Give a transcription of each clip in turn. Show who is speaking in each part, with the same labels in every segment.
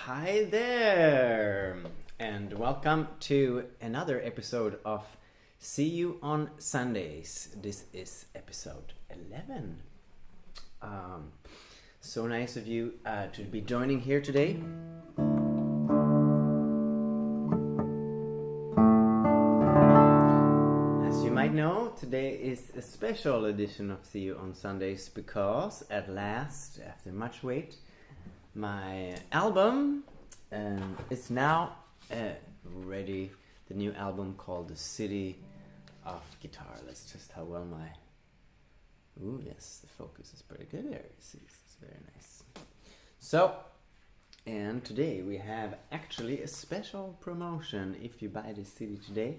Speaker 1: Hi there, and welcome to another episode of See You on Sundays. This is episode 11. So nice of you to be joining here today. As you might know, today is a special edition of See You on Sundays because at last, after much wait, my album is now ready. The new album called The City of Guitar. That's just how well my... Ooh, yes, the focus is pretty good there. It's very nice. So, and today we have actually a special promotion. If you buy this CD today,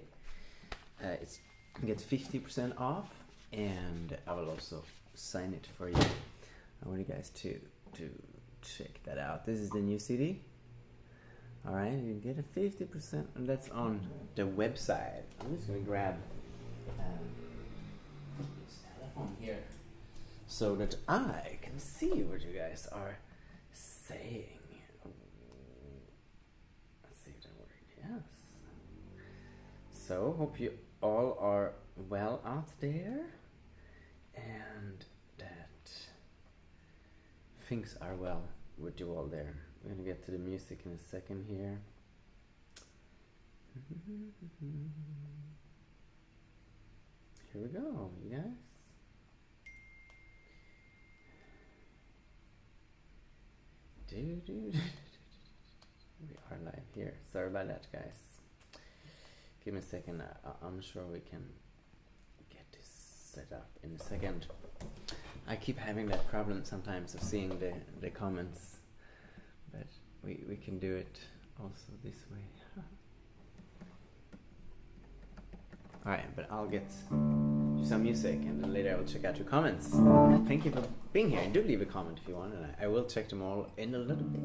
Speaker 1: it gets 50% off, and I will also sign it for you. I want you guys to check that out. This is the new CD. Alright, you get a 50%, and that's on the website. I'm just gonna grab this telephone here so that I can see what you guys are saying. Let's see if that works. Yes. So, hope you all are well out there and that things are well with you all there. We're gonna get to the music in a second here. Here we go, you guys. We are live here. Sorry about that, guys. Give me a second. I'm sure we can get this set up in a second. I keep having that problem sometimes of seeing the comments, but we can do it also this way. Alright, but I'll get some music and then later I will check out your comments. Thank you for being here, and do leave a comment if you want, and I will check them all in a little bit.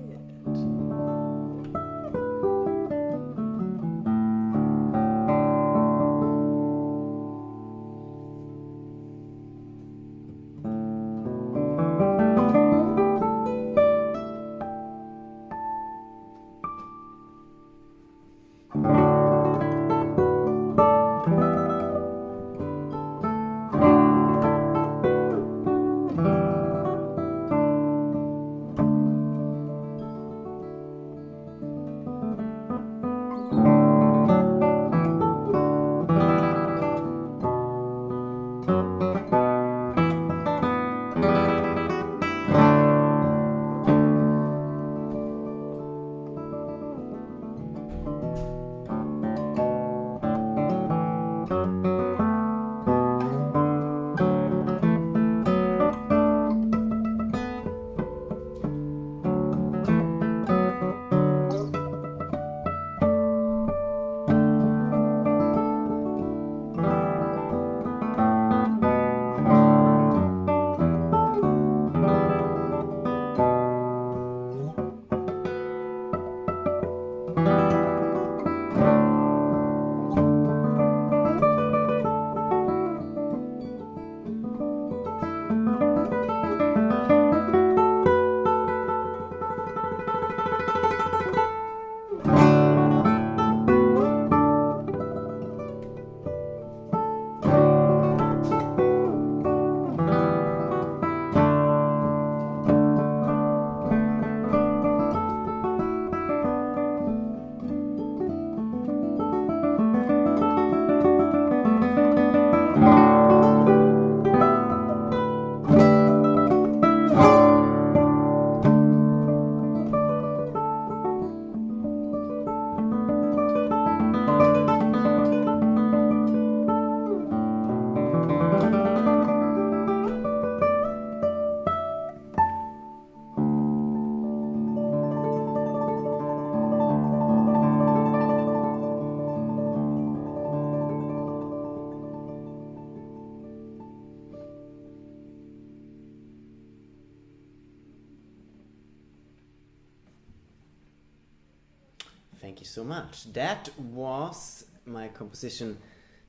Speaker 1: Thank you so much. That was my composition,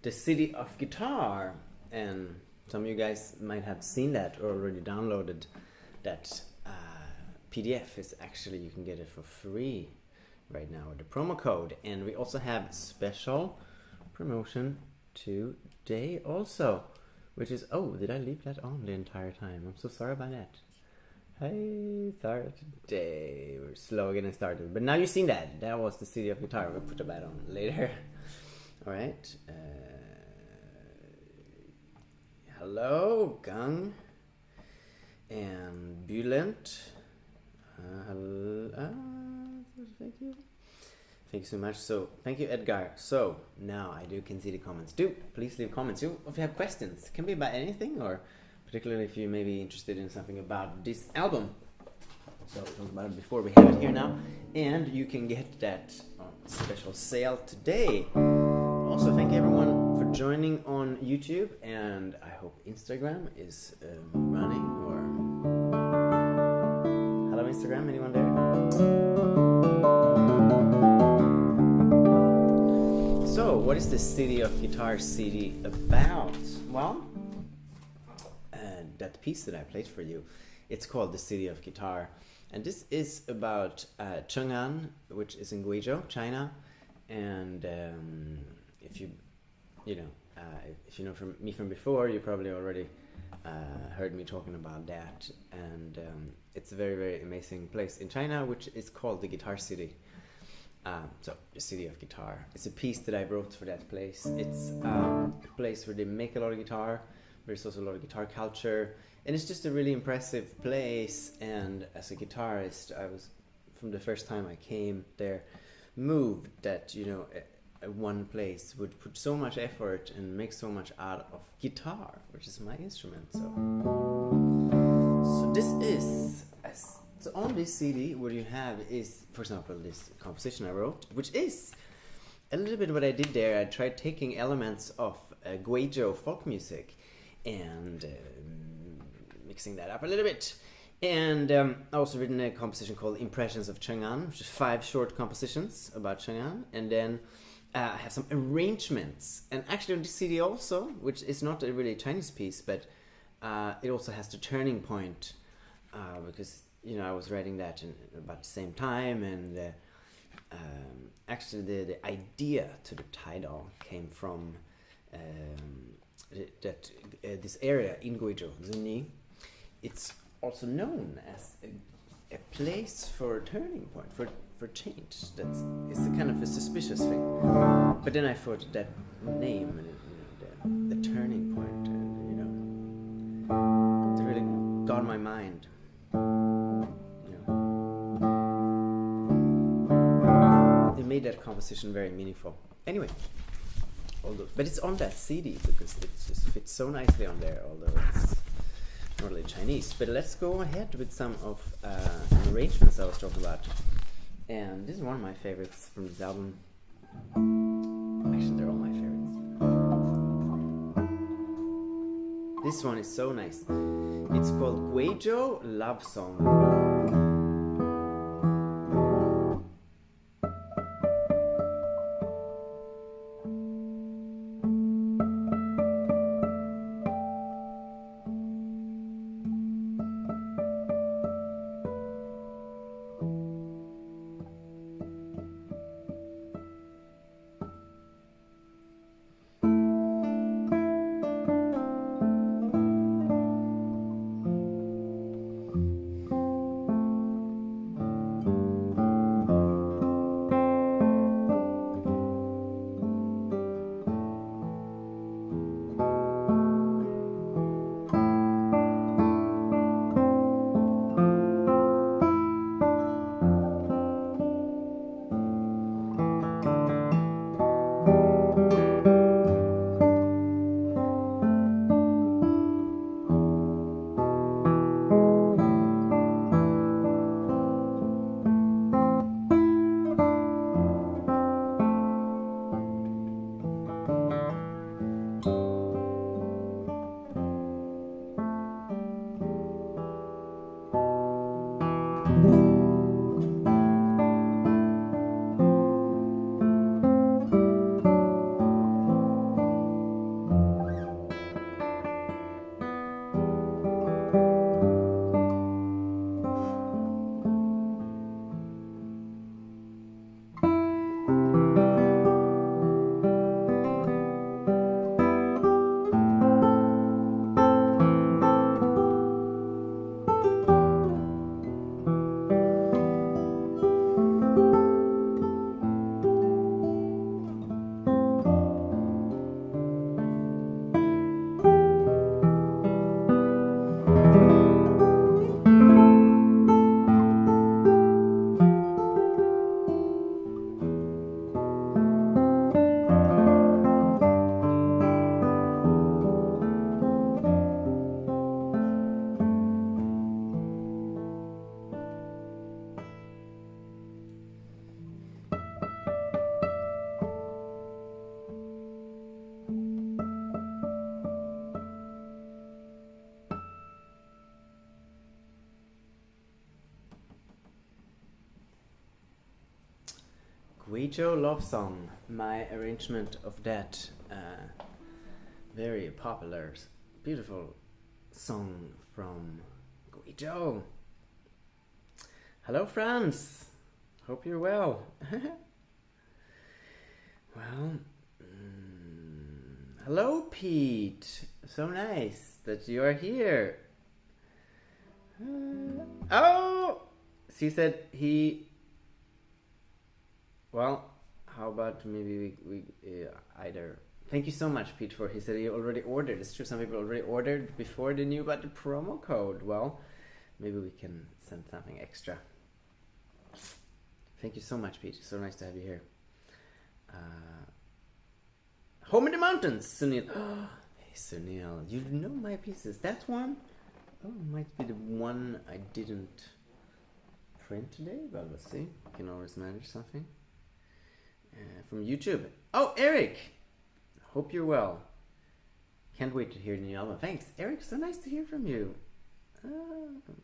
Speaker 1: The City of Guitar. And some of you guys might have seen that or already downloaded that PDF. Is actually, you can get it for free right now with the promo code. And we also have special promotion today also, which is, oh, did I leave that on the entire time? I'm so sorry about that. Hey, sorry today. We're slow getting started. But now you've seen that. That was The City of Guitar. We'll put that on later. Alright. Hello, Gang. And Bulent. Thank you. Thank you so much. So, thank you, Edgar. So, now I can see the comments. Please leave comments. If you have questions, it can be about anything, or particularly if you may be interested in something about this album. So, we talked about it before. We have it here now. And you can get that on special sale today. Also, thank you everyone for joining on YouTube. And I hope Instagram is running. Or hello, Instagram. Anyone there? So, what is the City of Guitar CD about? Well, that piece that I played for you, it's called The City of Guitar. And this is about Chang'an, which is in Guizhou, China. And if you know from me from before, you probably already heard me talking about that. And it's a very, very amazing place in China, which is called the Guitar City. So, the City of Guitar. It's a piece that I wrote for that place. It's a place where they make a lot of guitar. There's also a lot of guitar culture. And it's just a really impressive place. And as a guitarist, I was, from the first time I came there, moved that, one place would put so much effort and make so much out of guitar, which is my instrument. So this is... So on this CD, what you have is, for example, this composition I wrote, which is a little bit what I did there. I tried taking elements of Guizhou folk music and mixing that up a little bit. And I also written a composition called Impressions of Chang'an, which is 5 short compositions about Chang'an. And then I have some arrangements. And actually on this CD also, which is not a really Chinese piece, but it also has the turning point because... I was writing that in about the same time, and actually the idea to the title came from this area in Guizhou, Zunyi. It's also known as a place for a turning point, for change. It's a kind of a suspicious thing. But then I thought that name, the turning point, it really got my mind. Made that composition very meaningful. Anyway, but it's on that CD because it just fits so nicely on there, although it's not really Chinese. But let's go ahead with some of the arrangements I was talking about. And this is one of my favorites from this album. Actually, they're all my favorites. This one is so nice. It's called Guizhou Love Song. Guijo Love Song, my arrangement of that very popular, beautiful song from Guijo. Hello, France. Hope you're well. Well, hello, Pete. So nice that you are here. Oh, she said he. Well, how about maybe we either. Thank you so much, Pete, for he said he already ordered. It's true, some people already ordered before they knew about the promo code. Well, maybe we can send something extra. Thank you so much, Pete. So nice to have you here. Home in the Mountains, Sunil. Oh, hey, Sunil, you know my pieces. That one? Oh, might be the one I didn't print today, but let's see. You can always manage something. From YouTube. Oh, Eric! Hope you're well. Can't wait to hear the new album. Thanks, Eric. So nice to hear from you.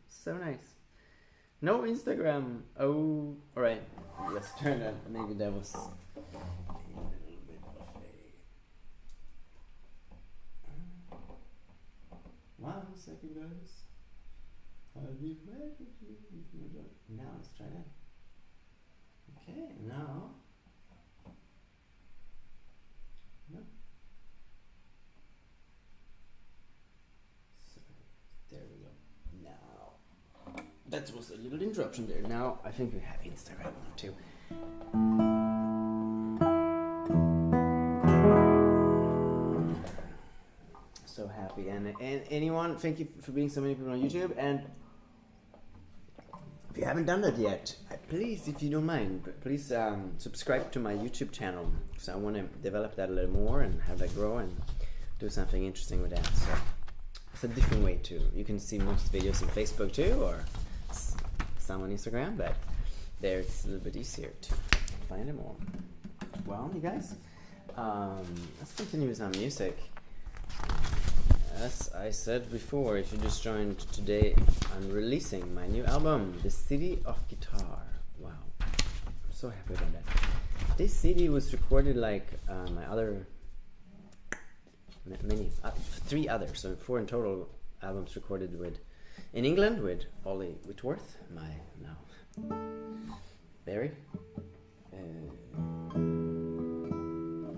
Speaker 1: So nice. No Instagram. Oh, alright. Let's turn that. Maybe that was a little bit of a... 1 second, guys. I'll be back with you. Now let's try that. Okay, now. No. So, there we go. Now. That was a little interruption there. Now I think we have Instagram on too. So happy. And anyone, thank you for being so many people on YouTube. And if you haven't done that yet, please, if you don't mind, please subscribe to my YouTube channel. Because I want to develop that a little more and have that grow and do something interesting with that. So it's a different way too. You can see most videos on Facebook too, or some on Instagram, but there it's a little bit easier to find them all. Well, you guys, let's continue with some music. As I said before, if you just joined today, I'm releasing my new album, The City of Guitar. Wow, I'm so happy about that. This CD was recorded like my other, three others, so 4 in total albums recorded in England with Ollie Whitworth, my now Barry.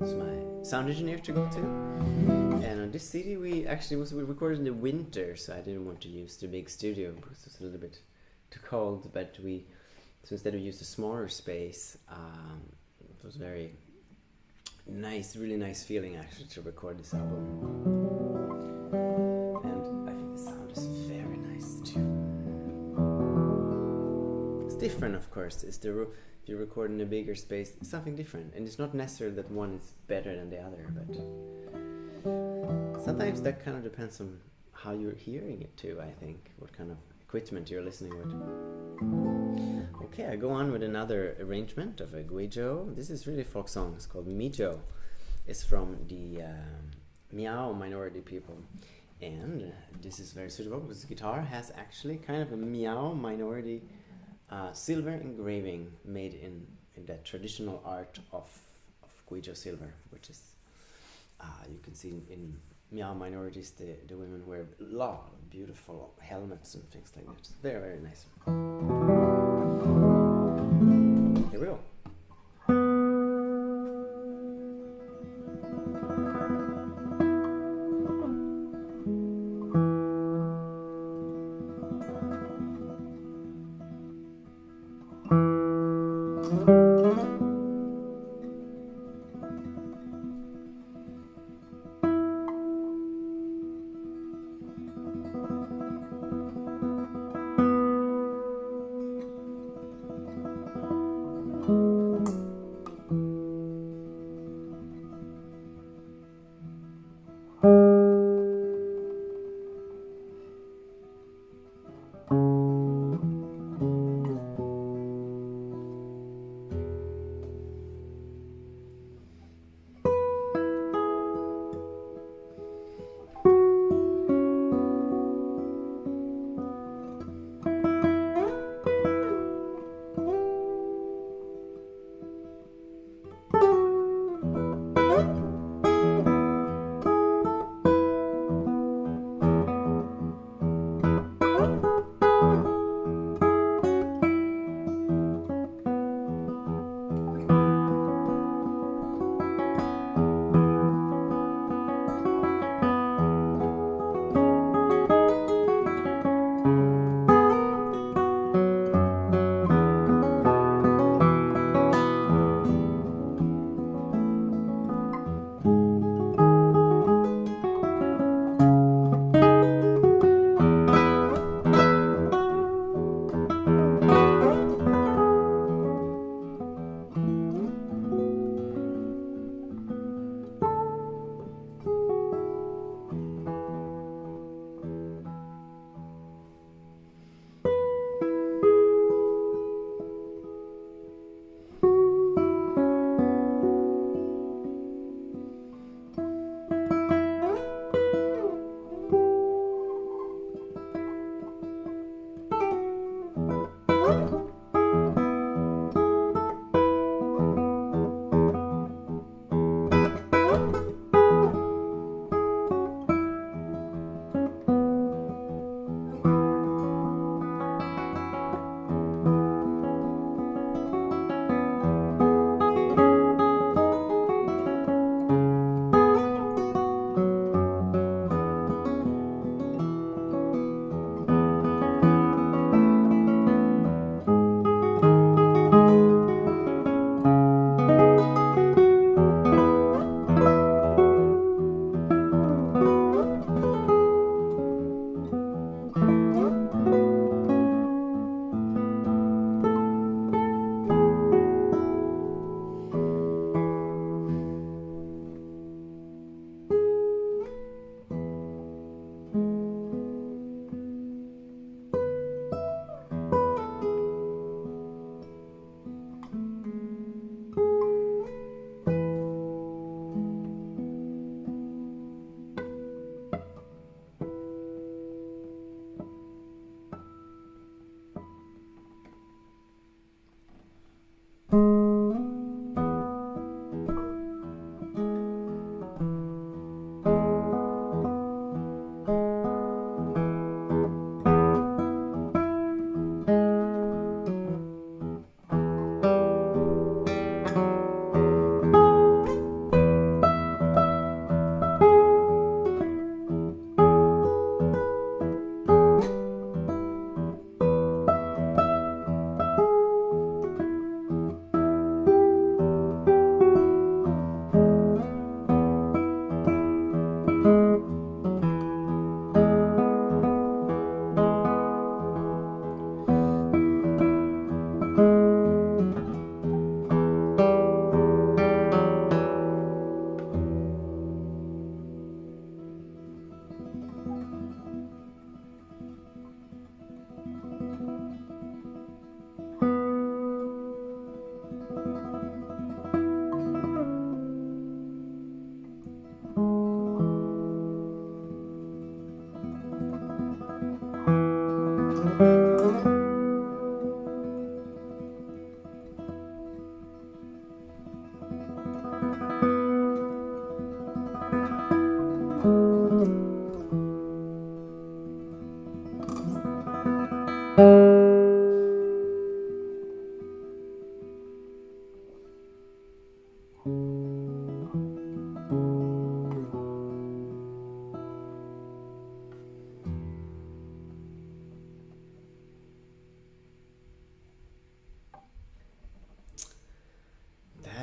Speaker 1: It's my sound engineer to go to. And on this CD we recorded in the winter, so I didn't want to use the big studio because it was a little bit too cold, but so instead we used a smaller space. It was very nice, really nice feeling actually to record this album. And I think the sound is very nice too. It's different, of course. If you record in a bigger space, it's something different, and it's not necessarily that one is better than the other, but sometimes that kind of depends on how you're hearing it too, I think, what kind of equipment you're listening with. Okay, I go on with another arrangement of a Guijo. This is really a folk song. It's called Mijo. It's from the Miao minority people, and this is very suitable because the guitar has actually kind of a Miao minority silver engraving made in that traditional art of Guijo silver, which is you can see in Miao minorities the women wear a lot of beautiful helmets and things like that. It's very, very nice. Here we go.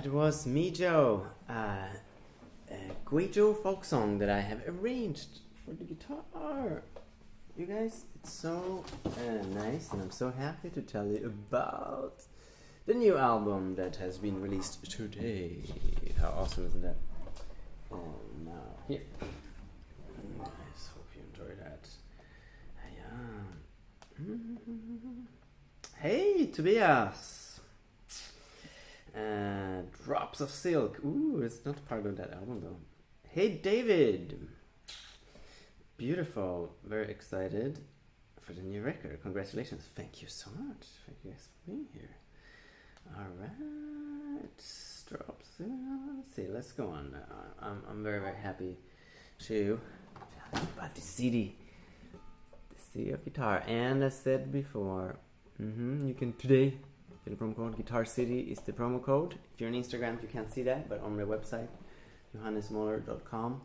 Speaker 1: That was Me Joe, a Guijo folk song that I have arranged for the guitar. You guys, it's so nice, and I'm so happy to tell you about the new album that has been released today. How awesome isn't that? And now, here. Nice, hope you enjoy that. Hey, Tobias! Drops of Silk. Ooh, it's not part of that album though. Hey, David! Beautiful. Very excited for the new record. Congratulations. Thank you so much. Thank you guys for being here. Alright. Drops. Let's see. Let's go on. I'm very, very happy to tell you about the CD. The CD of guitar. And as said before, you can today get a promo code. Guitar City is the promo code. If you're on Instagram, you can't see that, but on my website, johannesmoller.com,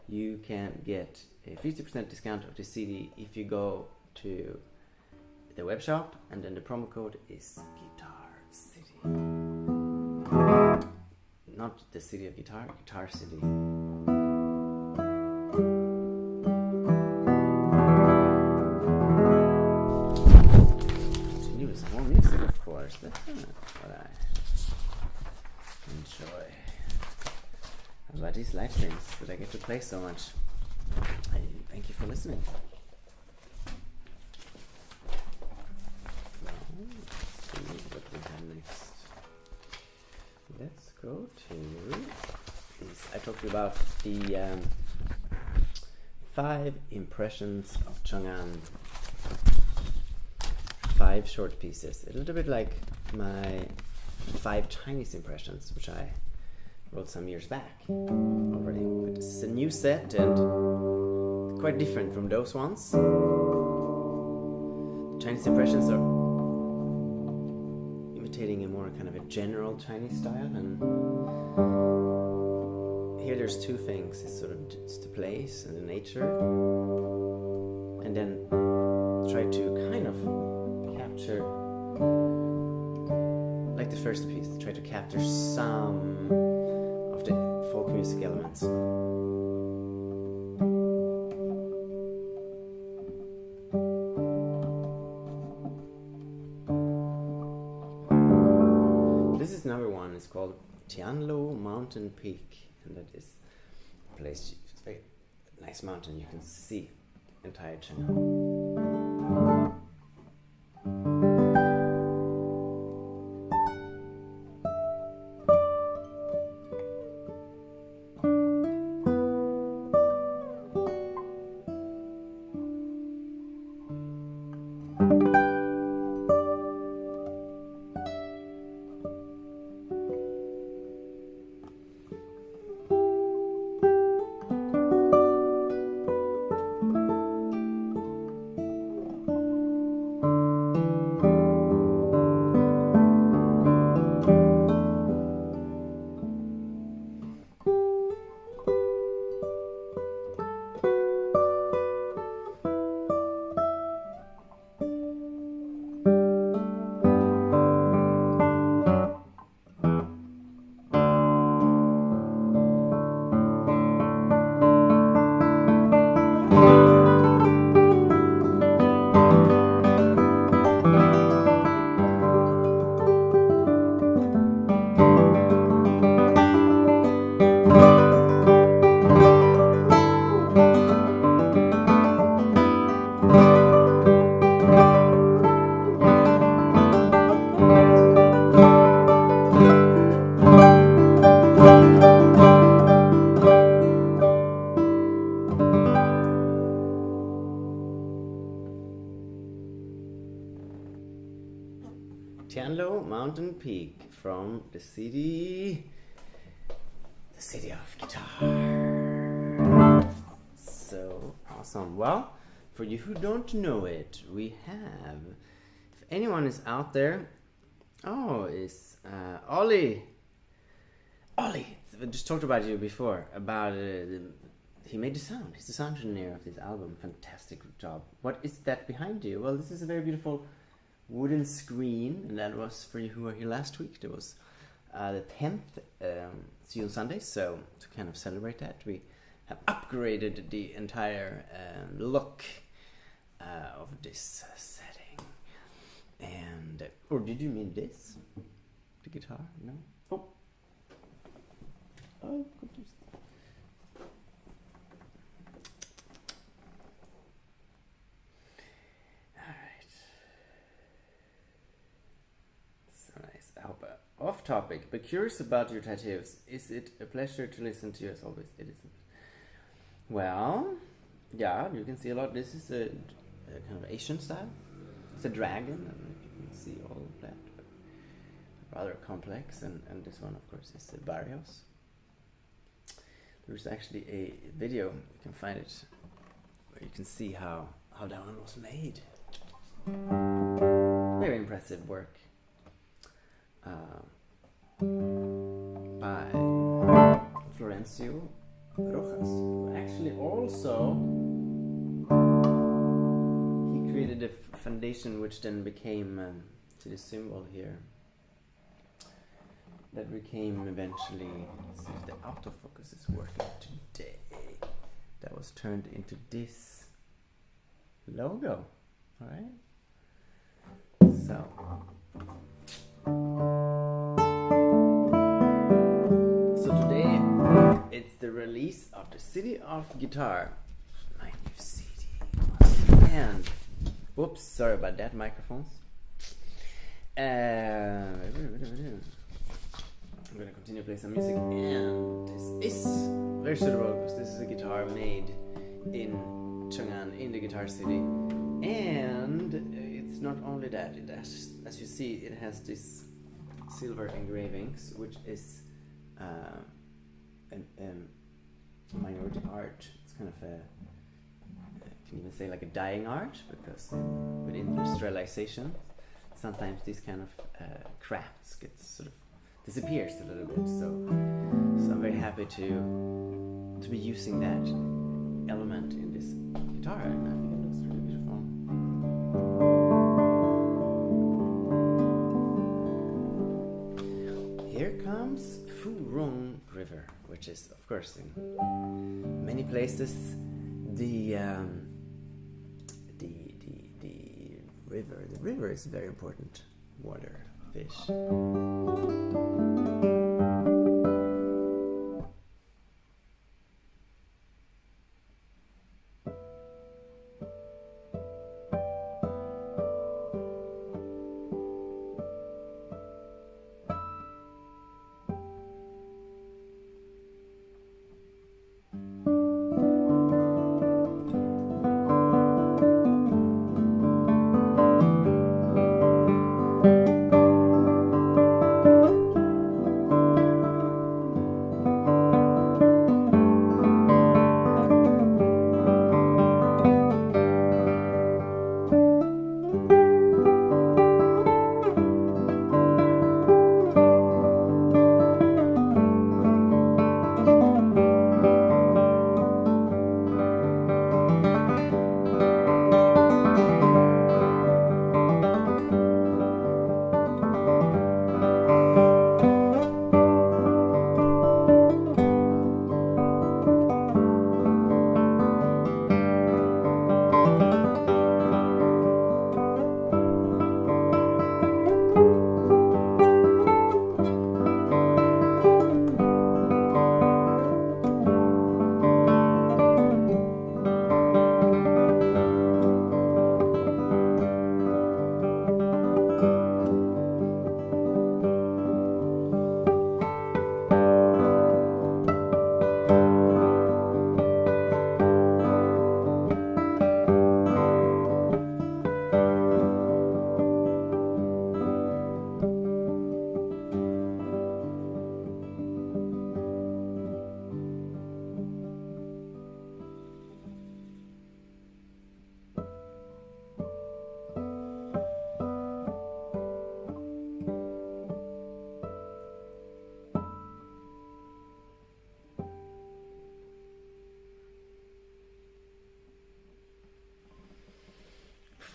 Speaker 1: you can get a 50% discount of the CD if you go to the web shop, and then the promo code is Guitar City. Not the city of guitar, Guitar City. Continue with more music, of course. That's what I enjoy. How about these live streams that I get to play so much? Thank you for listening. Now, let's see what we have next. Let's go to this. I talked about the 5 impressions of Chang'an. 5 short pieces. A little bit like my 5 Chinese impressions, which I wrote some years back already. But it's a new set and quite different from those ones. The Chinese impressions are imitating a more kind of a general Chinese style, and here there's 2 things. It's the place and the nature, and then try to kind of capture, like the first piece, try to capture some of the folk music elements. This is number 1. It's called Tianlo Mountain Peak, and that is a place, it's a very nice mountain. You can see entire China. Tianlo Mountain Peak from the city of guitar. So awesome. Well, for you who don't know it, we have, if anyone is out there, it's Ollie. I just talked about you before, about he made the sound. He's the sound engineer of this album. Fantastic job. What is that behind you? Well, this is a very beautiful wooden screen, and that was, for you who were here last week, there was the 10th See You on Sunday. So to kind of celebrate that, we have upgraded the entire look of this setting. And or did you mean this? The guitar? No. Oh, goodness. Off topic, but curious about your tattoos. Is it a pleasure to listen to you as always? It isn't. Well, yeah, you can see a lot. This is a kind of Asian style. It's a dragon. I don't know if you can see all of that, but rather complex. And this one, of course, is the Barrios. There's actually a video, you can find it, where you can see how that one was made. Very impressive work. By Florencio Rojas, who actually also he created a foundation which then became to the symbol here that became eventually, let's see if the autofocus is working today, that was turned into this logo. All right, so it's the release of the City of Guitar, my new CD. And whoops, sorry about that, microphones. I'm gonna continue to play some music, and this is very suitable because this is a guitar made in Chang'an, in the Guitar City. And it's not only that, it has, as you see, it has this silver engravings, which is minority art. It's kind of a, you can even say like a dying art, because with industrialization, sometimes these kind of crafts get sort of disappears a little bit. So I'm very happy to be using that element in this guitar, and I think it looks really beautiful. Here comes Furong River, which is, of course, in many places the river. The river is a very important water fish.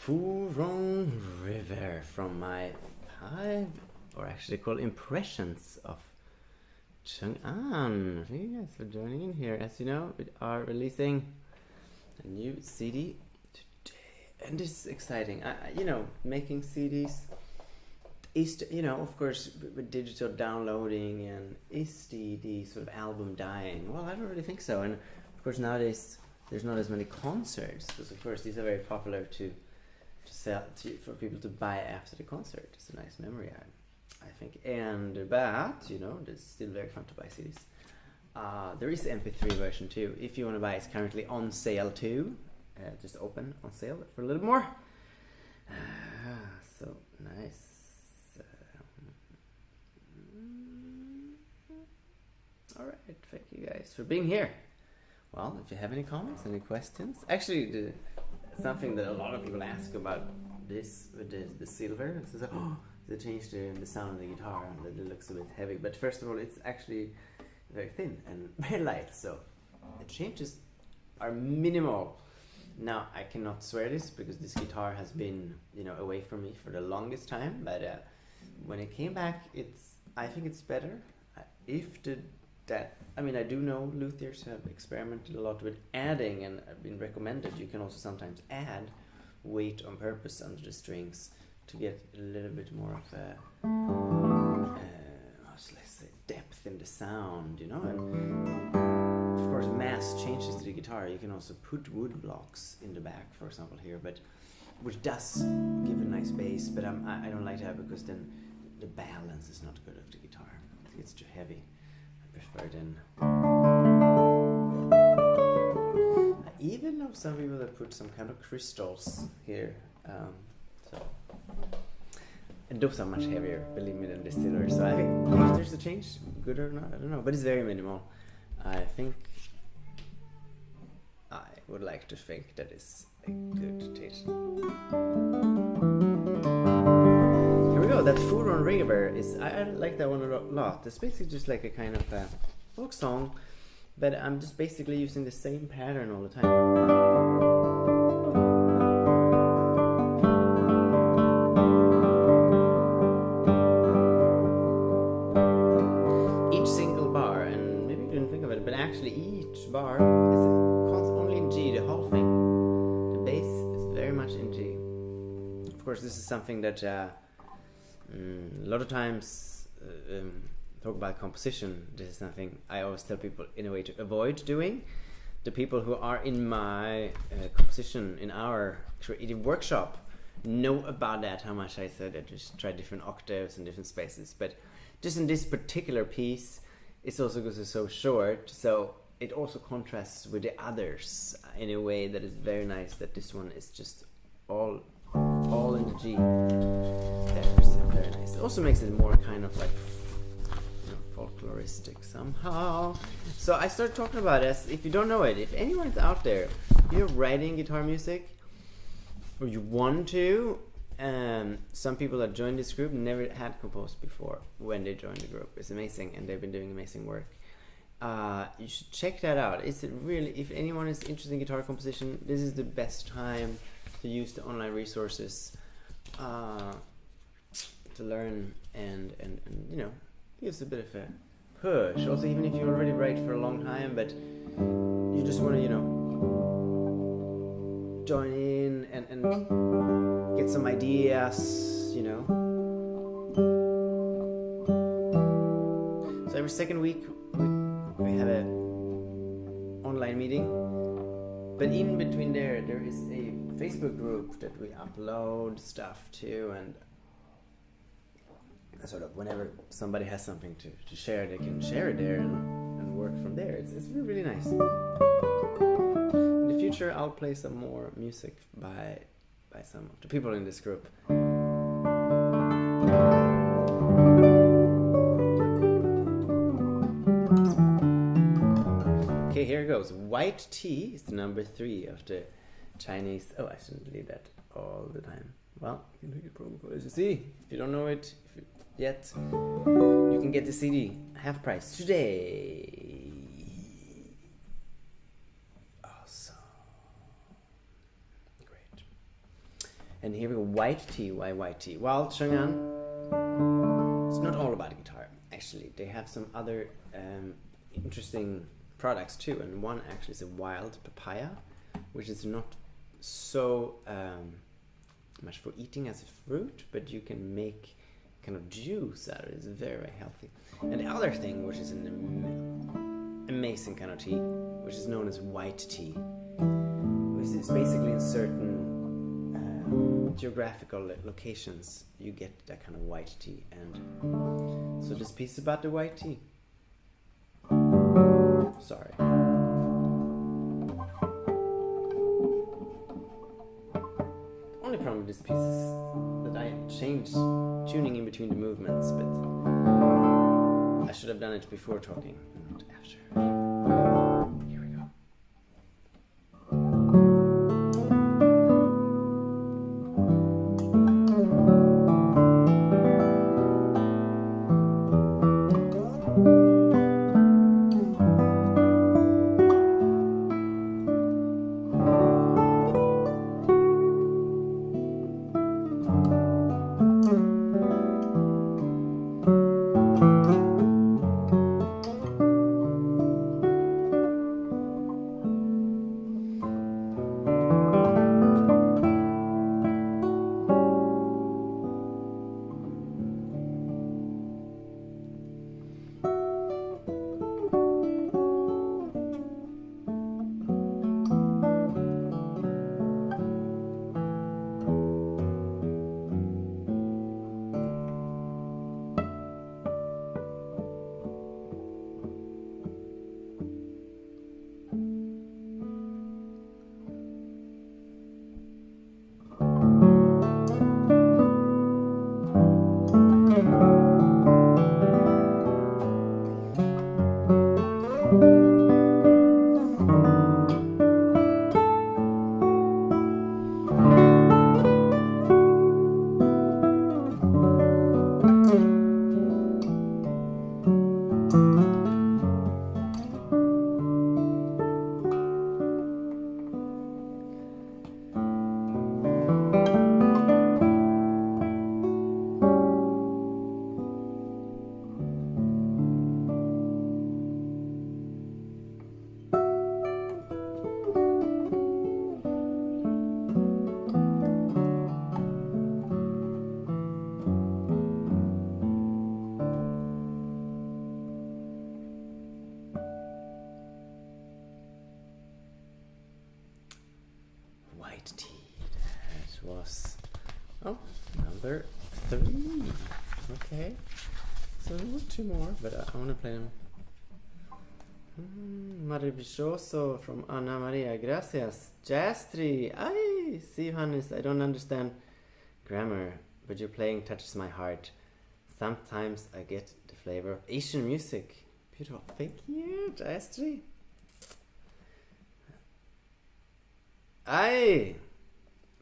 Speaker 1: Furong River from my 5 or actually called Impressions of Chang'an. Thank you guys for joining in here. As you know, we are releasing a new CD today, and this is exciting. Making CDs is, of course, with digital downloading, and is the sort of album dying? Well, I don't really think so. And of course, nowadays there's not as many concerts, because of course these are very popular to sell for people to buy after the concert. It's a nice memory item, I think. But it's still very fun to buy CDs. There is MP3 version too. If you want to buy, it's currently on sale too. Just open on sale for a little more. So nice. All right, thank you guys for being here. Well, if you have any comments, any questions, actually, something that a lot of people ask about this with the silver. It says, they changed the sound of the guitar, and it looks a bit heavy. But first of all, it's actually very thin and very light, so the changes are minimal. Now, I cannot swear this because this guitar has been, away from me for the longest time. But when it came back, I think it's better. I do know luthiers have experimented a lot with adding, and have been recommended. You can also sometimes add weight on purpose under the strings to get a little bit more of a, let's say, depth in the sound, And of course, mass changes to the guitar. You can also put wood blocks in the back, for example, here, which does give a nice bass. But I don't like that, because then the balance is not good of the guitar. It's too heavy. I prefer then. I even know some people that put some kind of crystals here. And those are much heavier, believe me, than the silver. So I think if there's a change, good or not, I don't know. But it's very minimal. I would like to think that is a good taste. Here we go. That Furon River is, I like that one a lot. It's basically just like a kind of folk song, but I'm just basically using the same pattern all the time. Each bar is only in G, the whole thing. The bass is very much in G. Of course, this is something that a lot of times talk about composition. This is something I always tell people in a way to avoid doing. The people who are in my composition, in our creative workshop, know about that, how much I said I just try different octaves and different spaces. But just in this particular piece, it's also because it's so short, so it also contrasts with the others in a way that is very nice, that this one is just all in the G. Very nice. It also makes it more kind of like folkloristic somehow. So I started talking about this. If you don't know it, if anyone's out there, you're writing guitar music, or you want to, some people that joined this group never had composed before when they joined the group. It's amazing, and they've been doing amazing work. You should check that out. It's really, if anyone is interested in guitar composition, this is the best time to use the online resources to learn and gives a bit of a push. Also, even if you already write for a long time, but you just want to join in and get some ideas, So every second week we have a online meeting, but in between there is a Facebook group that we upload stuff to, and sort of whenever somebody has something to share, they can share it there and work from there. It's really, really nice. In the future, I'll play some more music by some of the people in this group. Okay, here it goes. White tea is the number 3 of the Chinese. Oh, I shouldn't leave that all the time. Well, you can take a promo code as you see. If you don't know it yet, you can get the CD half price today. Awesome. Great. And here we go. White tea. Why white tea? Well, Chang'an about guitar. Actually, they have some other interesting products too, and one actually is a wild papaya, which is not so much for eating as a fruit, but you can make kind of juice out of it. It's very, very healthy. And the other thing, which is an amazing kind of tea, which is known as white tea, which is basically in certain geographical locations you get that kind of white tea. And so this piece is about the white tea. Sorry. Only problem with this piece is that I changed tuning in between the movements, but I should have done it before talking, not after. Here we go. Was number 3. Okay, so not 2 more, but I want to play them. Maravilloso from Ana Maria, gracias. Jastri, ay, see Johannes, I don't understand grammar, but your playing touches my heart. Sometimes I get the flavor of Asian music. Beautiful, thank you, Jastri. Ay,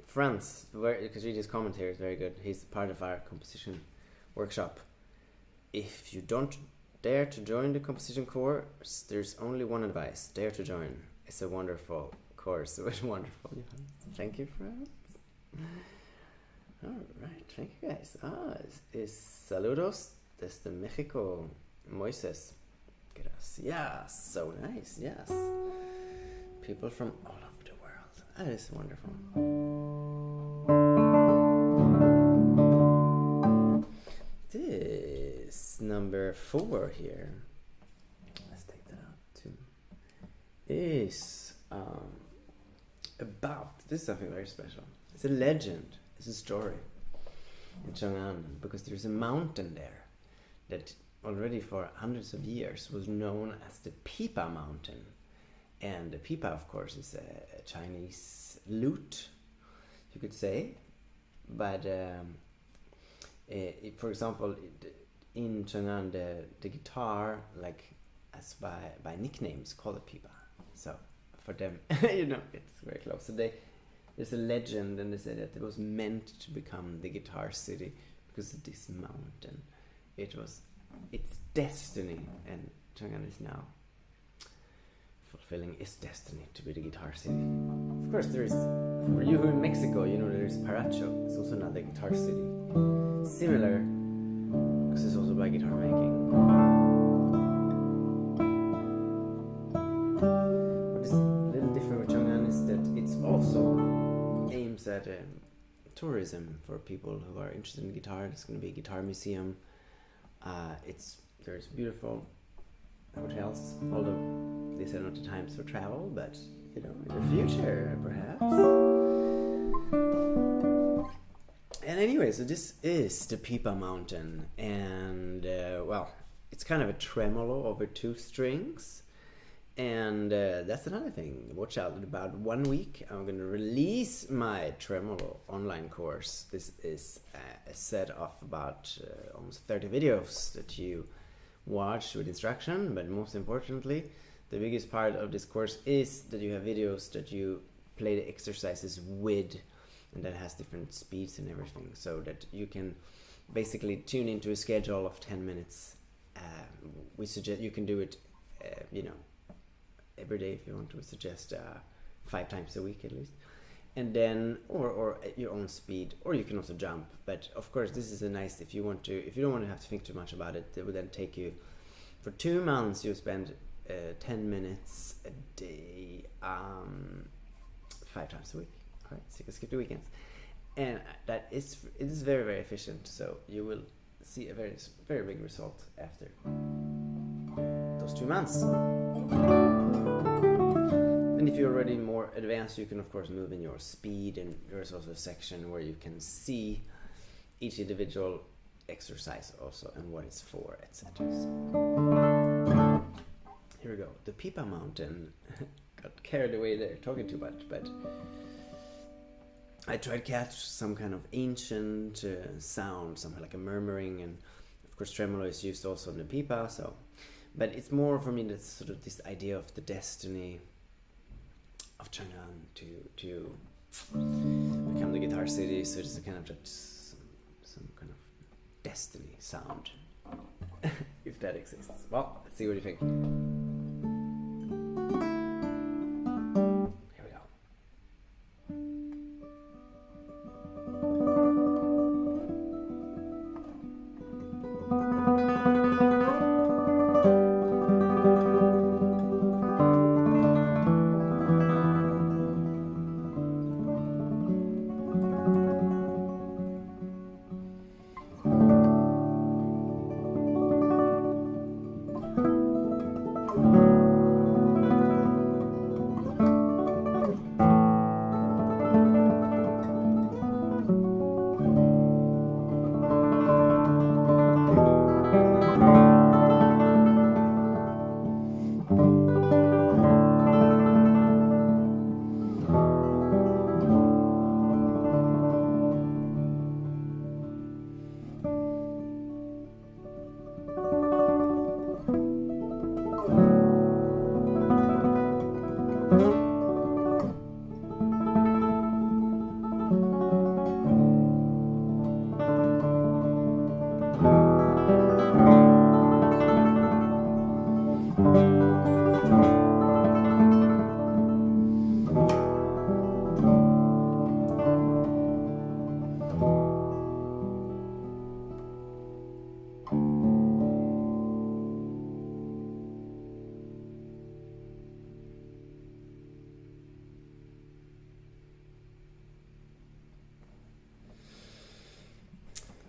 Speaker 1: Franz, because read his commentary is very good. He's part of our composition workshop. If you don't dare to join the composition course, there's only one advice: dare to join. It's a wonderful course. It was wonderful. Thank you, Franz. All right, thank you guys. Es saludos desde Mexico, Moises. Gracias, so nice. Yes, people from all over the world. That is wonderful. This number 4 here, let's take that out too, is about, this is something very special. It's a legend, it's a story in Chang'an, because there's a mountain there that already for hundreds of years was known as the Pipa Mountain. And the pipa, of course, is a Chinese lute, you could say. But for example, in Chang'an, the guitar, like as by nicknames, called a pipa. So for them, it's very close. So there's a legend, and they say that it was meant to become the guitar city because of this mountain. It's destiny, and Chang'an is now fulfilling its destiny to be the guitar city. Of course, there is, for you who are in Mexico, there's Paracho. It's also another guitar city. Similar, because it's also by guitar making. What is a little different with Chong'an is that it's also aims at tourism for people who are interested in guitar. There's going to be a guitar museum. There's beautiful hotels, although these are not the times for travel, but in the future perhaps. And anyway, so this is the Pipa Mountain, and it's kind of a tremolo over 2 strings. And that's another thing. Watch out, in about 1 week I'm going to release my tremolo online course. This is a set of about almost 30 videos that you watch with instruction, but most importantly, the biggest part of this course is that you have videos that you play the exercises with, and that has different speeds and everything, so that you can basically tune into a schedule of 10 minutes. We suggest you can do it every day if you want. To suggest 5 times a week at least, and then or at your own speed, or you can also jump. But of course, this is a nice, if you don't want to have to think too much about it, it would then take you for 2 months. You spend 10 minutes a day, 5 times a week. All right, so you can skip the weekends, and it is very, very efficient. So you will see a very, very big result after those 2 months. And if you're already more advanced, you can of course move in your speed, and there's also a section where you can see each individual exercise also and what it's for, etc. Here we go. The Pipa Mountain. Got carried away there talking too much, but I tried to catch some kind of ancient sound, something like a murmuring, and of course tremolo is used also in the pipa. But it's more for me that's sort of this idea of the destiny of Chang'an to become the guitar city. So it's a kind of just some kind of destiny sound, if that exists. Well, let's see what you think. Here we go.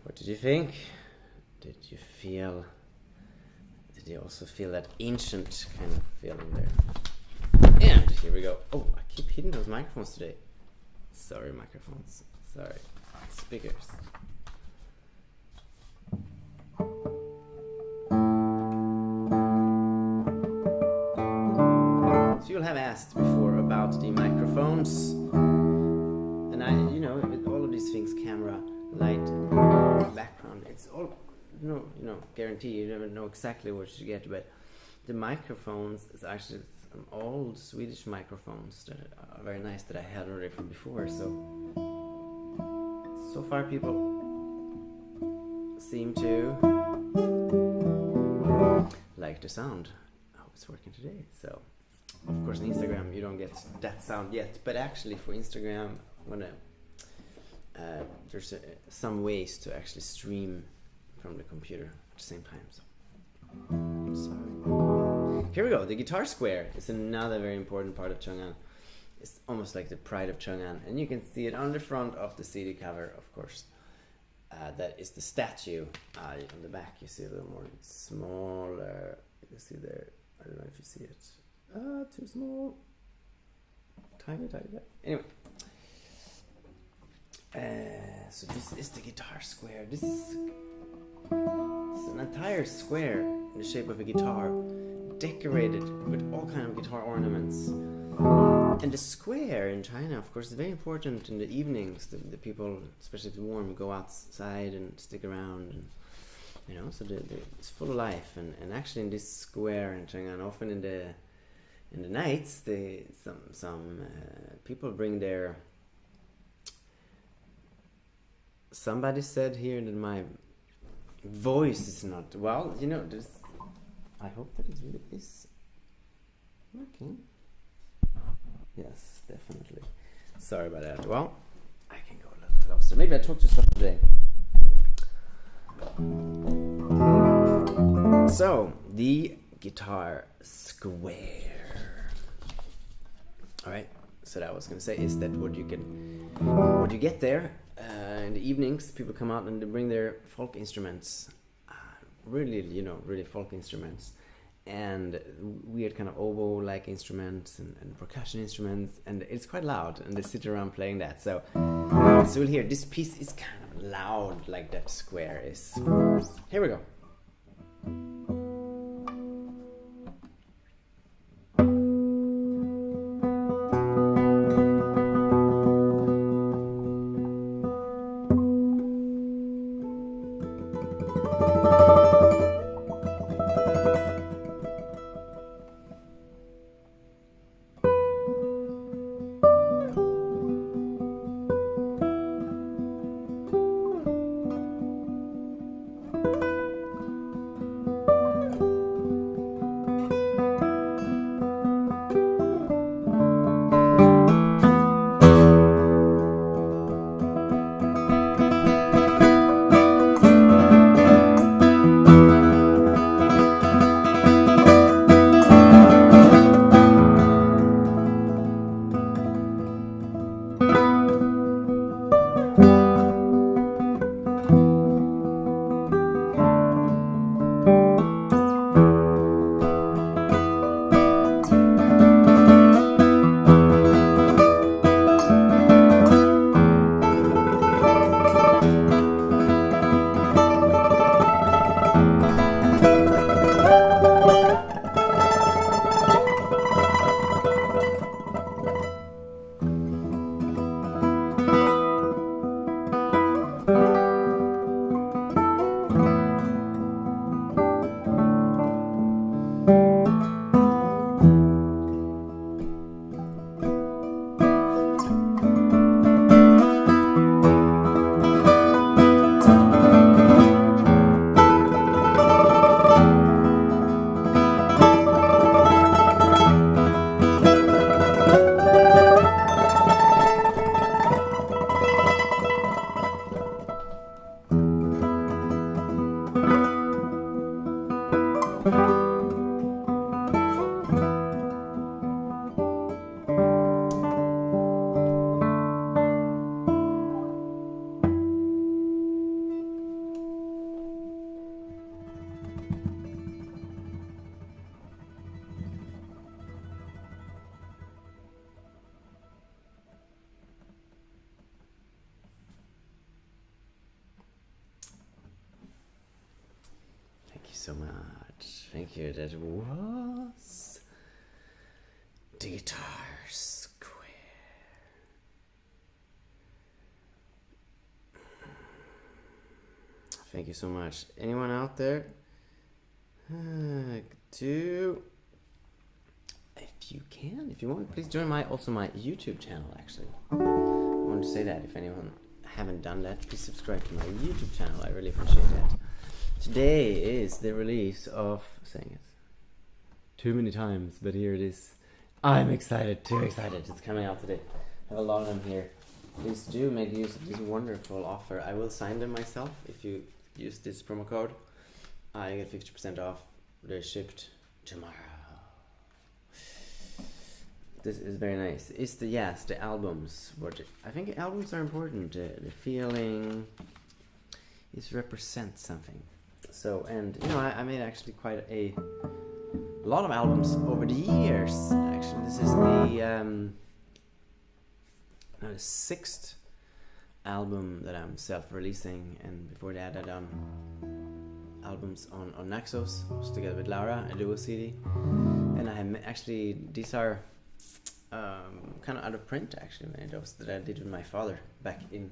Speaker 1: What did you think? Did you also feel that ancient kind of feeling there? And here we go. Oh, I keep hitting those microphones today. Sorry, microphones. Sorry. Speakers. So you'll have asked before about the microphones. And with all of these things, camera, light, background, it's all guarantee you never know exactly what you get, but the microphones is actually some old Swedish microphones that are very nice that I had already from before. So far people seem to like the sound. I hope it's working today. So of course on Instagram you don't get that sound yet, but actually for Instagram I'm gonna there's some ways to actually stream from the computer. at the same time. So, sorry. Here we go. The guitar square is another very important part of Chang'an. It's almost like the pride of Chang'an, and you can see it on the front of the CD cover, of course. That is the statue. On the back, you see a little more smaller. You can see there. I don't know if you see it. Too small. Tiny. Anyway. So this is the guitar square. This is an entire square in the shape of a guitar, decorated with all kind of guitar ornaments. And the square in China, of course, is very important in the evenings. The people, especially if it's warm, go outside and stick around, and so it's full of life. And actually, in this square in Chang'an, often in the nights, some people bring their. Somebody said here that my voice is not well. This. I hope that it really is working. Yes, definitely. Sorry about that. Well, I can go a little closer. Maybe I talked to stuff today. So, the guitar square. Alright, so that I was going to say is that what you get there in the evenings, people come out and they bring their folk instruments. Really folk instruments. And weird kind of oboe-like instruments and percussion instruments, and it's quite loud, and they sit around playing that. So we'll hear this piece is kind of loud, like that square is. Here we go. So much. Thank you. That was the guitar square. Thank you so much. Anyone out there? If you want, please join my YouTube channel. Actually, I want to say that if anyone haven't done that, please subscribe to my YouTube channel. I really appreciate that. Today is the release of, saying it too many times, but here it is. I'm excited, too excited. It's coming out today. I have a lot of them here. Please do make use of this wonderful offer. I will sign them myself if you use this promo code. I get 50% off. They're shipped tomorrow. This is very nice. It's the albums. I think albums are important. The feeling is represent something. So, and I made actually quite a lot of albums over the years. Actually, this is the 6th album that I'm self-releasing, and before that I done albums on Naxos together with Laura, a duo CD, and I have actually these are kind of out of print actually, those that I did with my father back in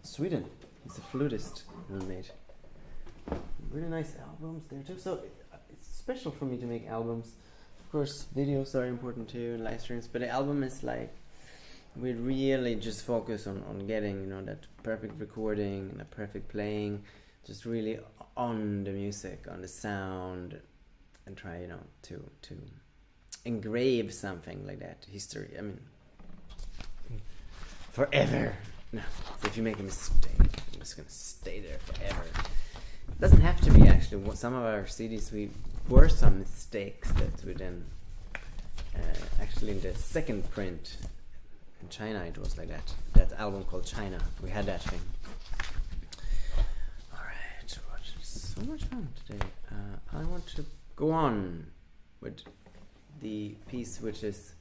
Speaker 1: Sweden. He's a flutist who made really nice albums there too. So it's special for me to make albums. Of course, videos are important too and live streams, but the album is like we really just focus on getting that perfect recording and the perfect playing, just really on the music, on the sound, and try to engrave something like that history. I mean, forever. No, so if you make a mistake, I'm just gonna stay there forever. It doesn't have to be actually. Some of our CDs we were some mistakes that we then actually in the second print in China it was like that album called China. We had that thing. Alright, so much fun today. I want to go on with the piece which is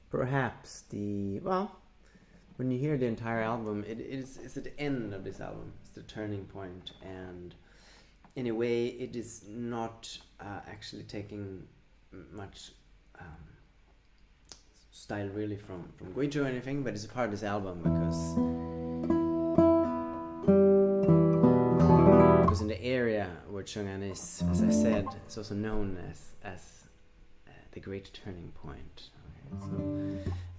Speaker 1: perhaps when you hear the entire album, it's at the end of this album. It's the turning point, and in a way it is not actually taking much style really from Guijo or anything, but it's a part of this album because in the area where Chong'an is, as I said, it's also known as the great turning point. Okay, so,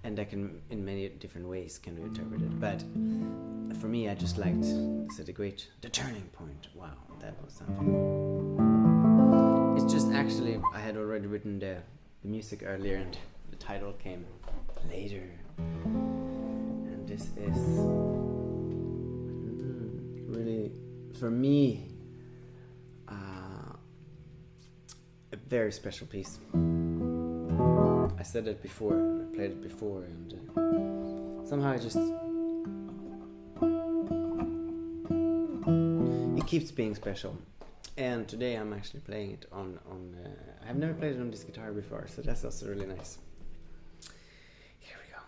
Speaker 1: and that can, in many different ways, can be interpreted. But for me, I just liked the turning point. Wow, that was something. It's just actually, I had already written the music earlier, and the title came later. And this is really, for me, a very special piece. I said it before, I played it before, and somehow it keeps being special. And today I'm actually playing it on I've never played it on this guitar before, so that's also really nice. Here we go.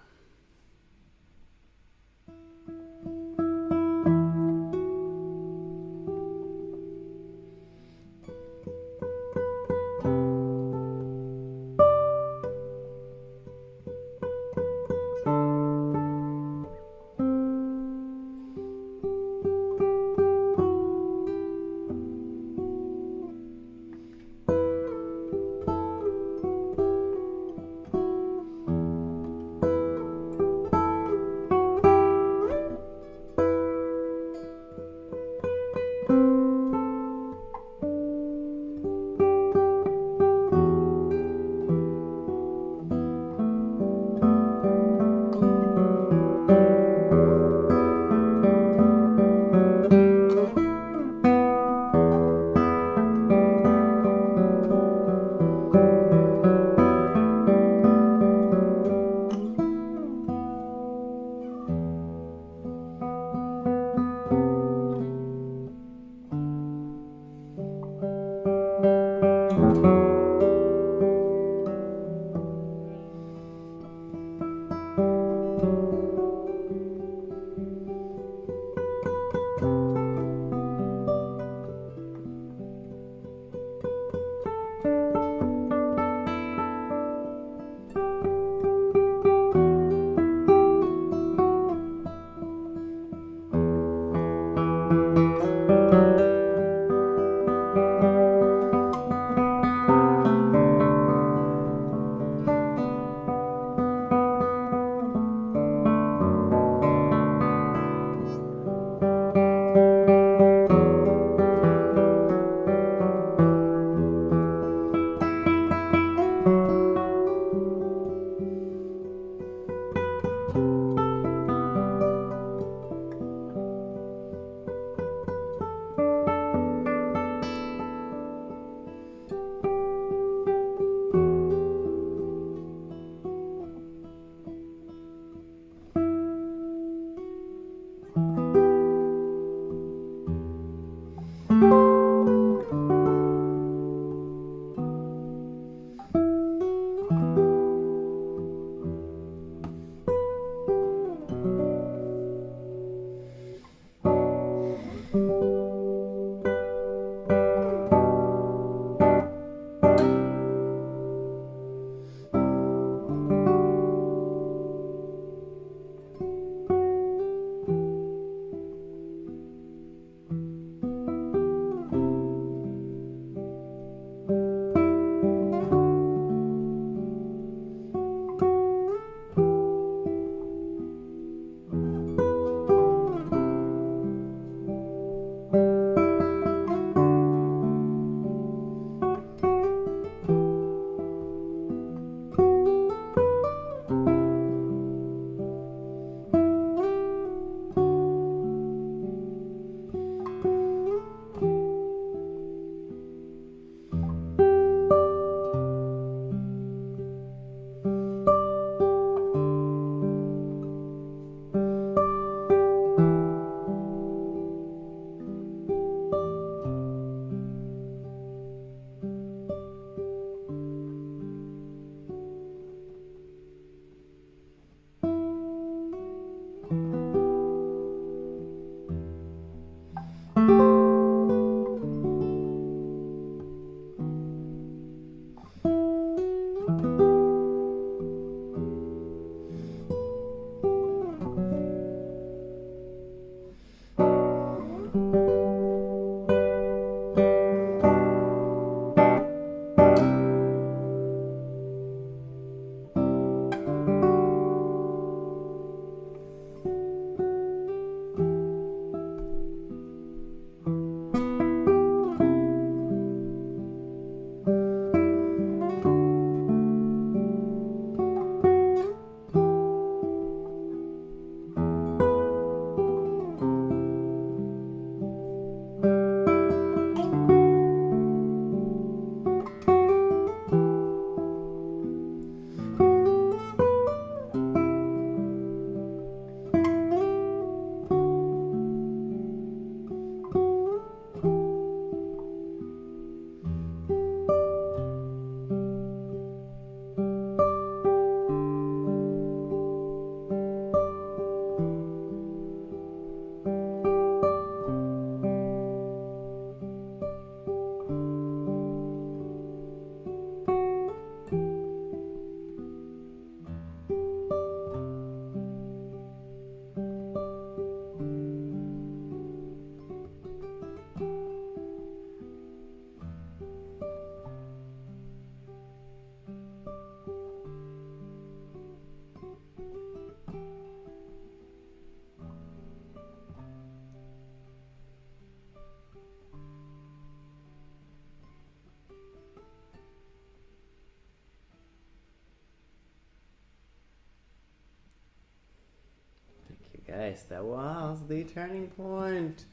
Speaker 1: guys, that was the turning point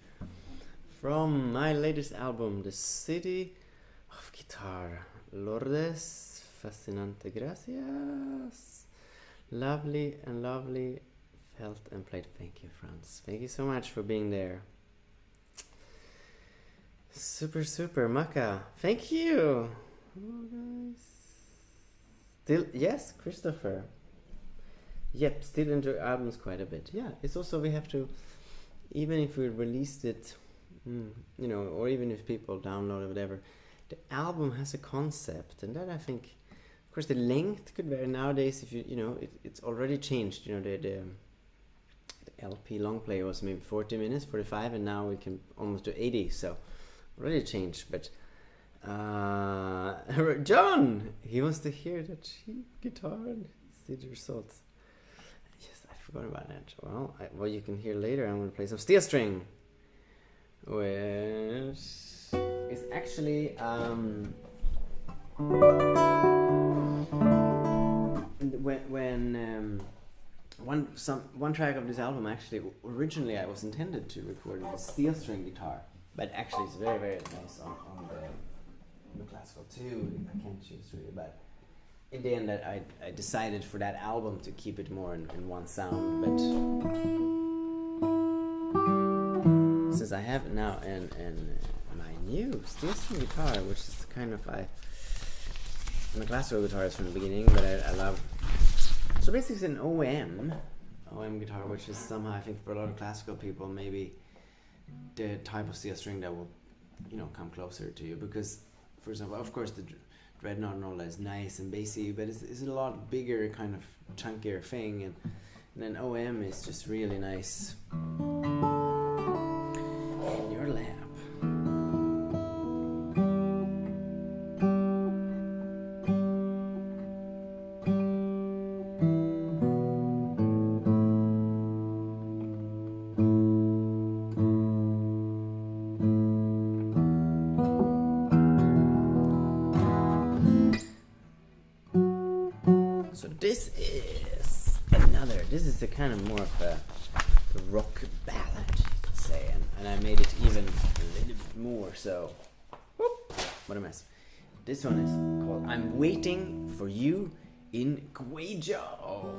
Speaker 1: from my latest album, The City of Guitar. Lourdes, fascinante, gracias. Lovely and lovely, felt and played. Thank you, Franz. Thank you so much for being there. Super, super, Maka. Thank you. Oh, guys. Still, yes, Christopher. Yep, still enjoy albums quite a bit. Yeah, it's also, we have to, even if we released it, you know, or even if people download it, whatever, the album has a concept, and that I think, of course, the length could vary nowadays. If you know, it's already changed. You know, the LP long play was maybe 40 minutes, 45, and now we can almost do 80. So already changed. But John, he wants to hear that cheap guitar and see the results. Yes, I forgot about that. Well, what you can hear later, I'm going to play some steel string, which is actually one track of this album, actually originally I was intended to record with a steel string guitar, but actually it's very, very nice on the classical too. I can't choose really, but in the end I decided for that album to keep it more in one sound. But since I have now and my new steel string guitar, which is kind of I'm a classical guitarist from the beginning, but I love. So basically, it's an OM guitar, which is somehow, I think, for a lot of classical people, maybe the type of steel string that will, you know, come closer to you. Because, for example, of course, the Dreadnought and all that is nice and bassy, but it's a lot bigger, kind of chunkier thing, and then OM is just really nice in your lap. This is a kind of more of a rock ballad, you could say, and I made it even a little bit more, so whoop, what a mess. This one is called I'm Waiting for You in Guangzhou.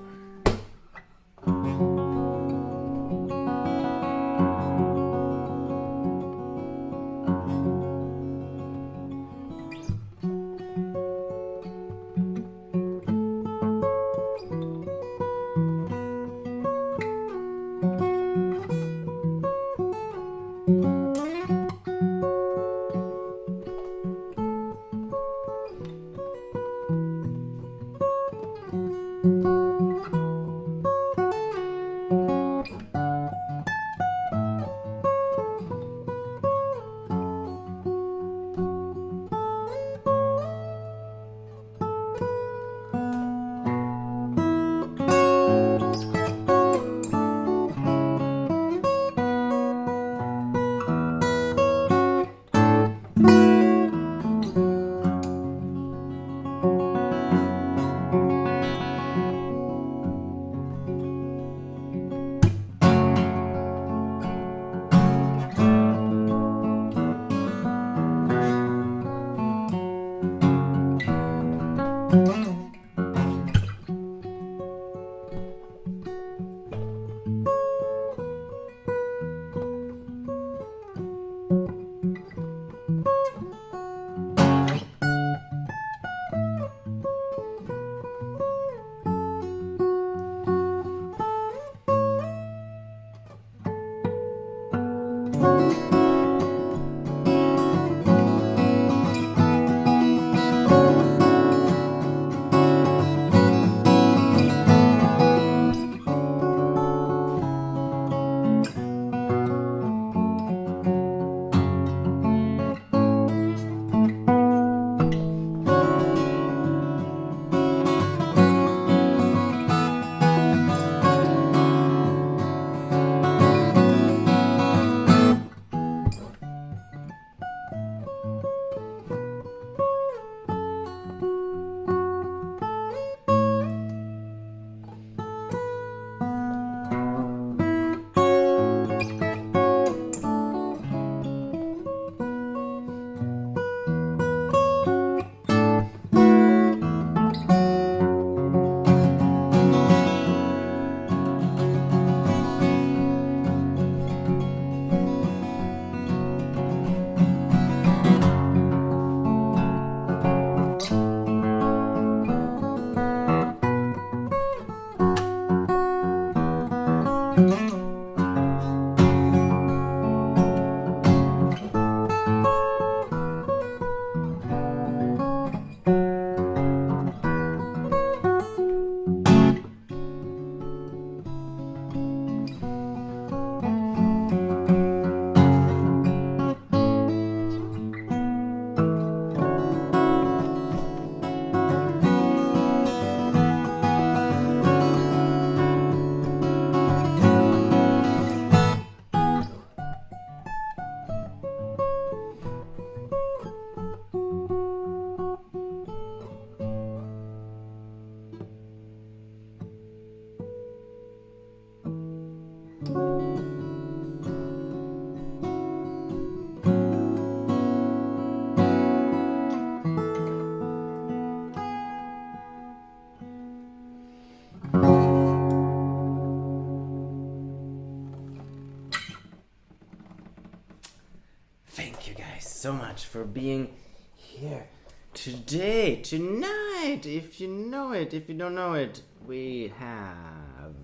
Speaker 1: Thank you guys so much for being here today, tonight. If you know it, if you don't know it, we have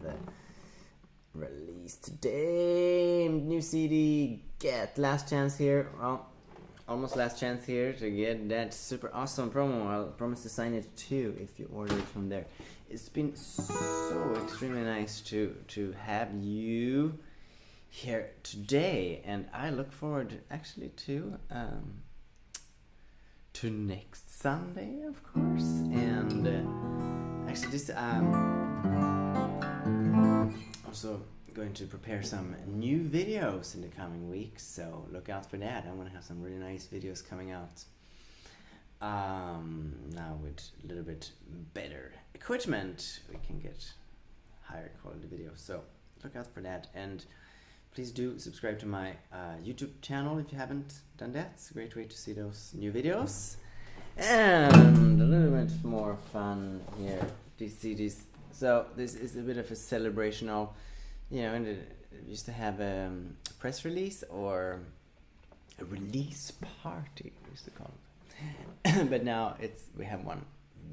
Speaker 1: released today new CD. Get last chance here. Well, almost last chance here to get that super awesome promo. I'll promise to sign it too if you order it from there. It's been so extremely nice to have you here today, and I look forward actually to next Sunday, of course. And actually this also going to prepare some new videos in the coming weeks, so look out for that. I'm gonna have some really nice videos coming out now with a little bit better equipment. We can get higher quality videos, so look out for that. And please do subscribe to my YouTube channel if you haven't done that. It's a great way to see those new videos. And a little bit more fun here. Do you see this? So this is a bit of a celebrational, you know, we used to have a press release or a release party, we used to call it. But now we have one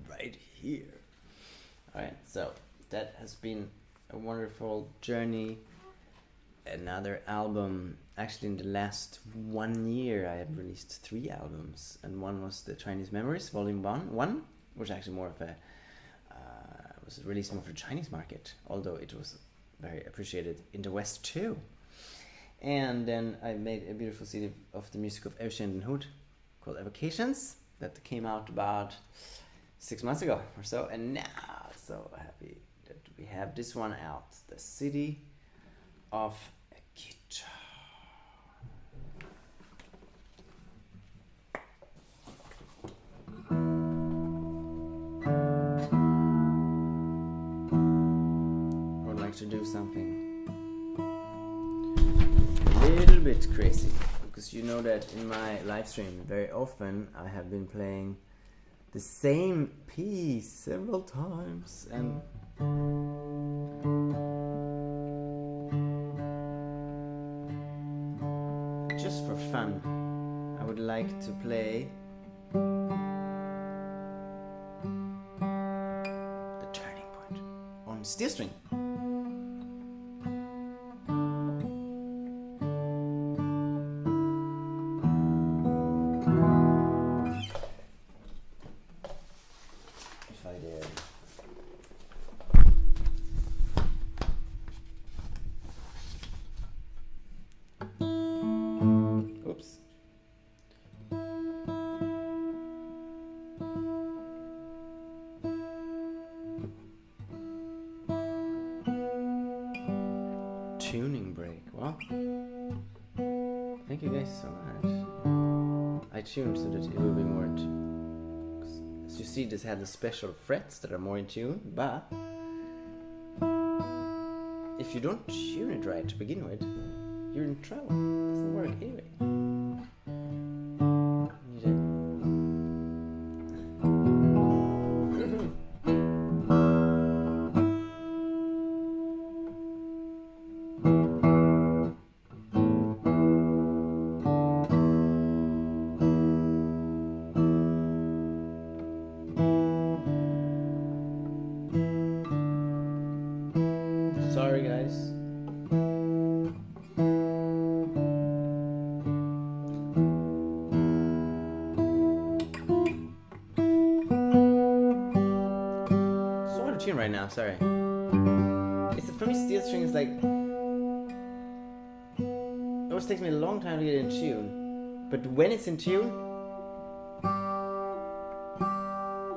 Speaker 1: right here. Alright, so that has been a wonderful journey. Another album. Actually, in the last 1 year I have released 3 albums, and one was the Chinese Memories Volume 1, which actually more of a was released more for the Chinese market, although it was very appreciated in the West too. And then I made a beautiful CD of the music of Ocean and Hood called Evocations that came out about 6 months ago or so, and now so happy that we have this one out, the City of a Guitar. I would like to do something a little bit crazy, because you know that in my live stream very often I have been playing the same piece several times, and just for fun I would like to play the turning point on steel string. If I dare. Oops. Tuning break. Well, thank you guys so much. I tuned so that it will be more in tune. As you see, this had the special frets that are more in tune, but if you don't tune it right to begin with, you're in trouble. It doesn't work anyway. Sorry guys. now. Sorry. It's for me. Steel string is like. It always takes me a long time to get in tune, but when it's in tune,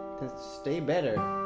Speaker 1: it tends to stay better.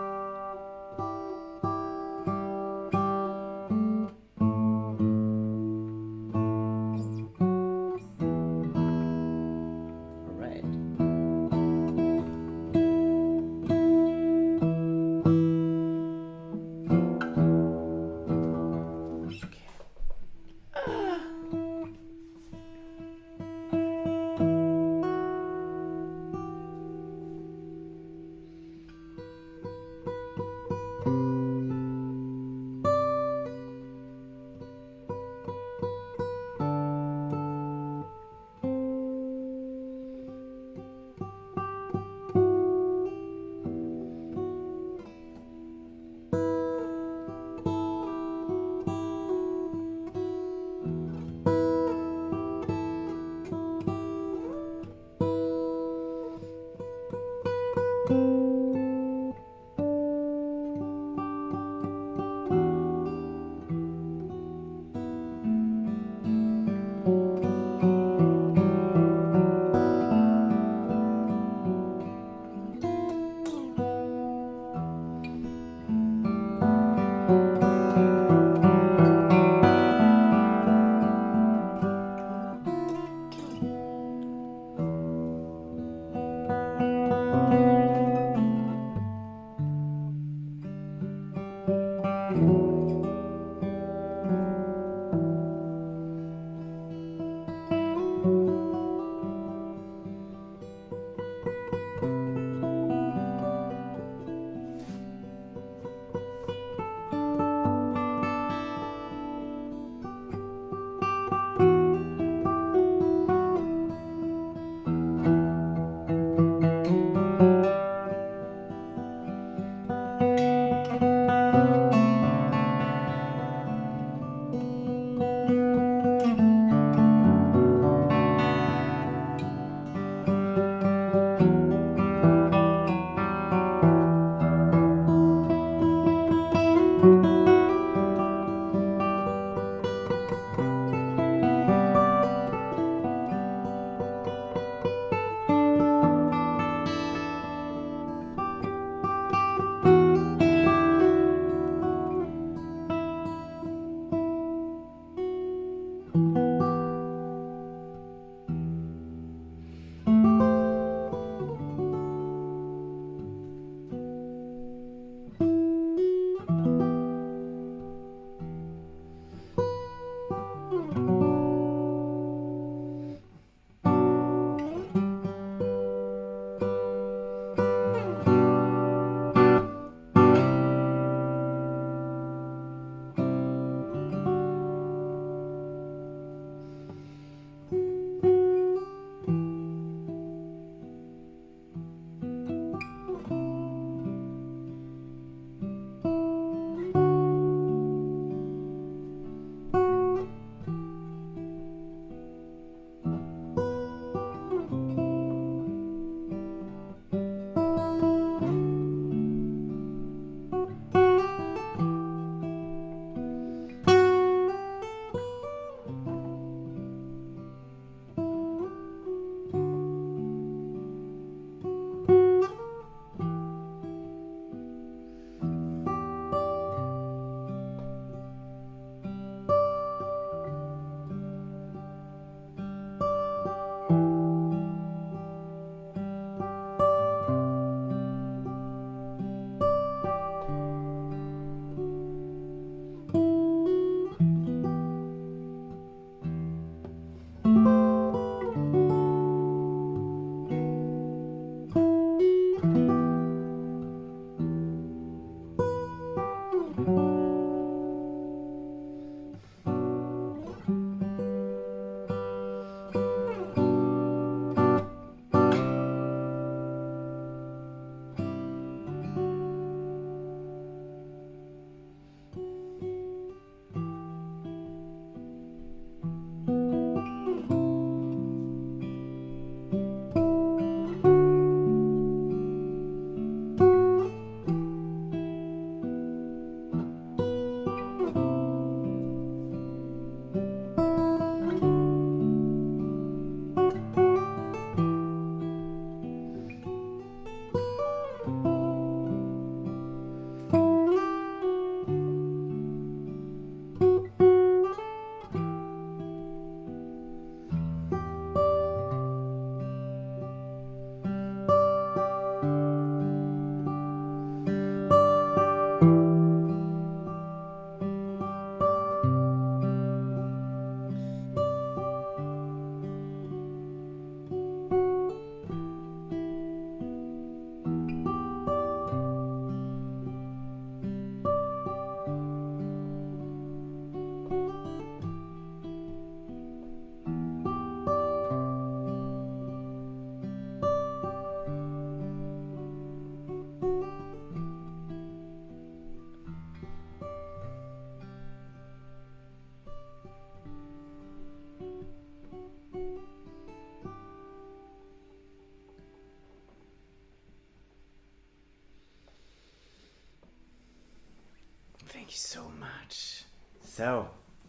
Speaker 1: you so much. So,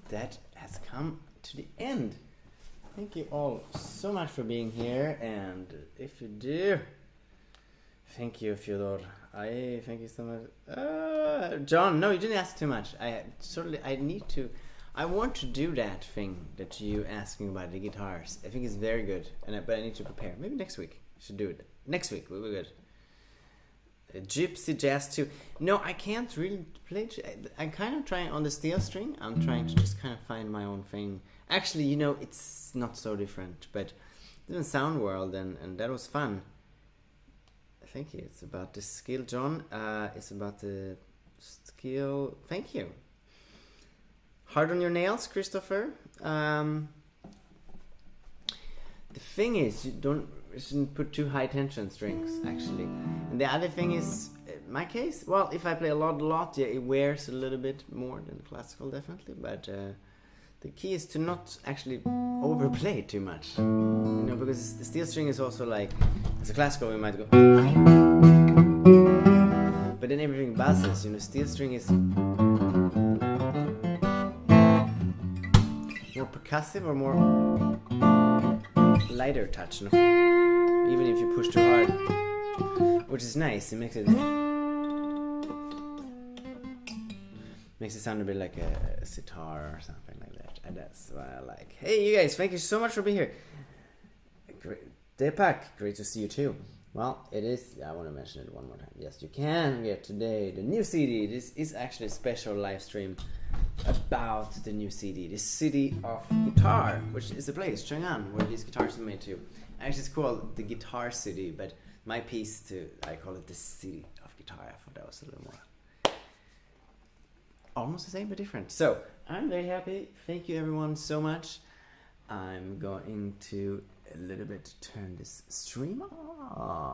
Speaker 1: that has come to the end. Thank you all so much for being here, and if you do, thank you, Fyodor. Thank you so much. John, no, you didn't ask too much. I want to do that thing that you asking about the guitars. I think it's very good, but I need to prepare. Maybe next week I should do it. Next week will be good. Gypsy jazz too. No, I can't really play. I'm kind of trying on the steel string. I'm trying to just kind of find my own thing. Actually, you know, it's not so different, but it's in Sound World, and that was fun. Thank you. It's about the skill, John. It's about the skill. Thank you. Hard on your nails, Christopher. The thing is, you shouldn't put too high tension strings, actually. And the other thing is, in my case, well, if I play a lot, yeah, it wears a little bit more than classical, definitely. But the key is to not actually overplay too much, you know, because the steel string is also like, as a classical, we might go, but then everything buzzes. You know, steel string is more percussive or more lighter touch, no? Even if you push too hard, which is nice. It makes it sound a bit like a sitar or something like that, and that's what I like. Hey, you guys, thank you so much for being here. Great, Deepak, great to see you too. Well, it is. I want to mention it one more time. Yes, you can get today the new CD. This is actually a special live stream about the new CD, the City of Guitar, which is a place, Chang'an, where these guitars are made too. Actually, it's called the Guitar City, but my piece I call it the City of Guitar. I thought that was a little more almost the same but different. So I'm very happy. Thank you everyone so much. I'm going to a little bit turn this stream off.